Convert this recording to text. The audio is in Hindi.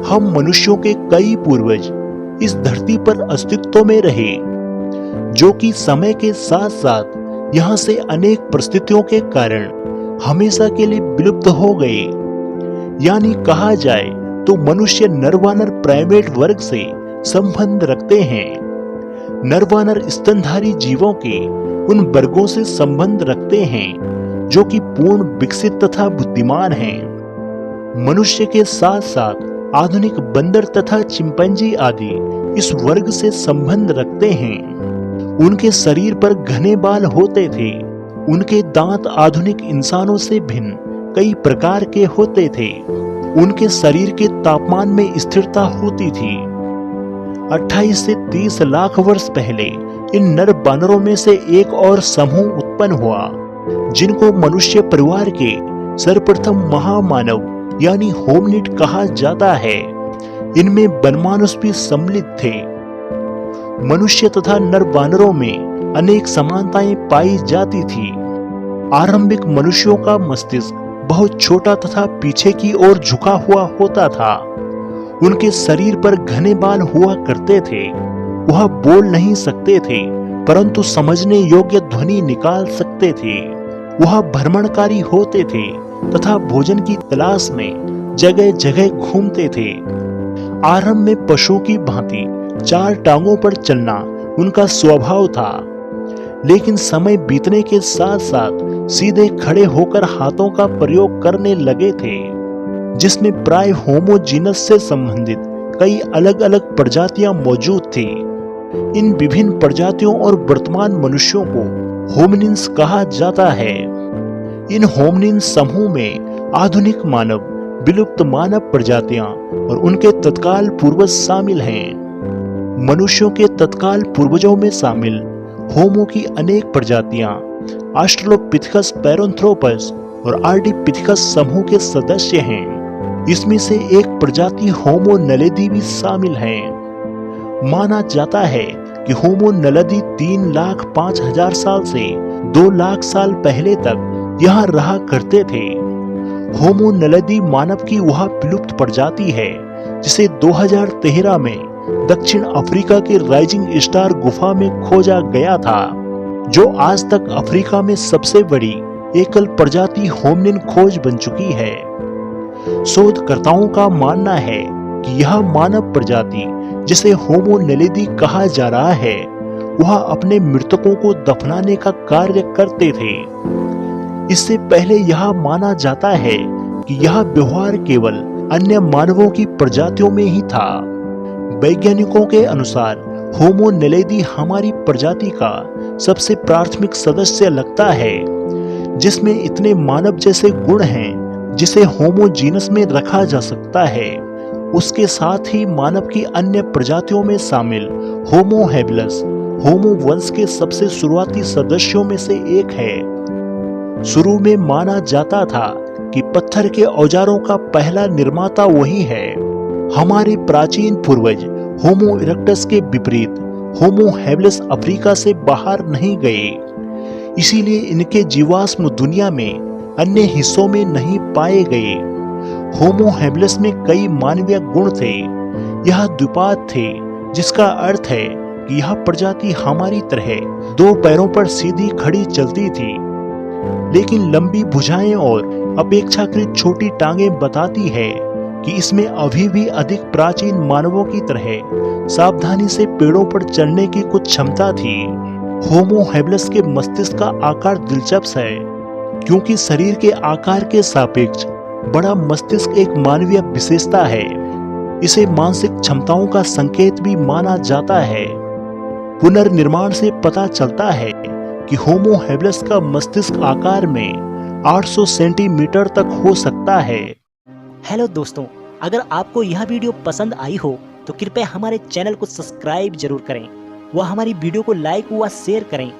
हम मनुष्यों के कई पूर्वज इस धरती पर अस्तित्व में रहे, जो कि समय के साथ साथ यहाँ से अनेक परिस्थितियों के कारण हमेशा के लिए विलुप्त हो गए। यानी कहा जाए तो मनुष्य नरवानर प्राइमेट वर्ग से संबंध रखते हैं। नरवानर स्तनधारी जीवों के उन वर्गों से संबंध रखते हैं जो कि पूर्ण विकसित तथा बुद्धिमान हैं। मनुष्य के साथ साथ आधुनिक बंदर तथा चिंपैंजी आदि इस वर्ग से संबंध रखते हैं। उनके शरीर पर घने बाल होते थे। उनके दांत आधुनिक इंसानों से भिन्न कई प्रकार के होते थे। उनके शरीर के तापमान में स्थिरता होती थी। 28 से 30 लाख वर्ष पहले इन नर बानरों में से एक और समूह उत्पन्न हुआ, जिनको मनुष्य परिवार के सर्वप्रथम महामानव यानी होमिनिड कहा जाता है। इनमें वनमानुष भी सम्मिलित थे। मनुष्य तथा नर बानरों में अनेक समानताएं पाई जाती थी। आरंभिक मनुष्यों का मस्तिष्क बहुत छोटा तथा पीछे की ओर झुका हुआ होता था। उनके शरीर पर घने बाल हुआ करते थे। वह बोल नहीं सकते थे, परंतु समझने योग्य ध्वनि निकाल सकते थे। वह भ्रमणकारी होते थे तथा भोजन की तलाश में जगह जगह घूमते थे। आरंभ में पशुओं की भांति 4 टांगों पर चलना उनका स्वभाव था, लेकिन समय बीतने के साथ साथ सीधे खड़े होकर हाथों का प्रयोग करने लगे थे, जिसमें प्राय होमोजीनस से संबंधित कई अलग अलग प्रजातियां मौजूद थी। इन विभिन्न प्रजातियों और वर्तमान मनुष्यों को होमिनिन्स कहा जाता है। इन होमिनिन्स समूह में आधुनिक मानव, विलुप्त मानव प्रजातियां और उनके तत्काल पूर्वज शामिल हैं। मनुष्यों के तत्काल पूर्वजों में शामिल होमो की अनेक प्रजातियां ऑस्ट्रेलोपिथेकस पैरेंथ्रोपस और आर्डिपिथेकस समूह के सदस्य हैं। इसमें से एक प्रजाति होमो नलेदी भी शामिल है। माना जाता है कि होमो नलेदी 3,05,000 साल से 2 लाख साल पहले तक यहाँ रहा करते थे। होमो नलेदी मानव की वह विलुप्त प्रजाति है जिसे 2013 में दक्षिण अफ्रीका के राइजिंग स्टार गुफा में खोजा गया था, जो आज तक अफ्रीका में सबसे बड़ी एकल प्रजाति होमिनिन खोज बन चुकी है। शोधकर्ताओं का मानना है कि यह मानव प्रजाति जिसे होमो नलेदी कहा जा रहा है, वह अपने मृतकों को दफनाने का कार्य करते थे। इससे पहले यह माना जाता है कि यह व्यवहार केवल अन्य मानवों की प्रजातियों में ही था। वैज्ञानिकों के अनुसार होमो नलेदी हमारी प्रजाति का सबसे प्राथमिक सदस्य लगता है, जिसमें इतने मानव जैसे गुण हैं जिसे होमोजीनस में रखा जा सकता है। उसके साथ ही मानव की अन्य प्रजातियों में शामिल होमो हैबिलस होमो वंश के सबसे शुरुआती सदस्यों में से एक है। शुरू में माना जाता था कि पत्थर के औजारों का पहला निर्माता वही है। हमारे प्राचीन पूर्वज होमो इरेक्टस के विपरीत होमो हैबिलस अफ्रीका से बाहर नहीं गए, इसीलिए इनके जीवाश्म दुनिया में अन्य हिस्सों में नहीं पाए गए। होमो हैबिलस में कई मानवीय गुण थे। यह द्विपाद थे, जिसका अर्थ है कि यह प्रजाति हमारी तरह 2 पैरों पर सीधी खड़ी चलती थी, लेकिन लंबी भुजाएं और अपेक्षाकृत छोटी टांगें बताती है कि इसमें अभी भी अधिक प्राचीन मानवों की तरह सावधानी से पेड़ों पर चढ़ने की कुछ क्षमता थी। होमो हैबिलस के मस्तिष्क का आकार दिलचस्प है, क्योंकि शरीर के आकार के सापेक्ष बड़ा मस्तिष्क एक मानवीय विशेषता है। इसे मानसिक क्षमताओं का संकेत भी माना जाता है। पुनर्निर्माण से पता चलता है कि होमो हैबिलस का मस्तिष्क आकार में 800 सेंटीमीटर तक हो सकता है। हेलो दोस्तों, अगर आपको यह वीडियो पसंद आई हो तो कृपया हमारे चैनल को सब्सक्राइब जरूर करें व हमारी वीडियो को लाइक व शेयर करें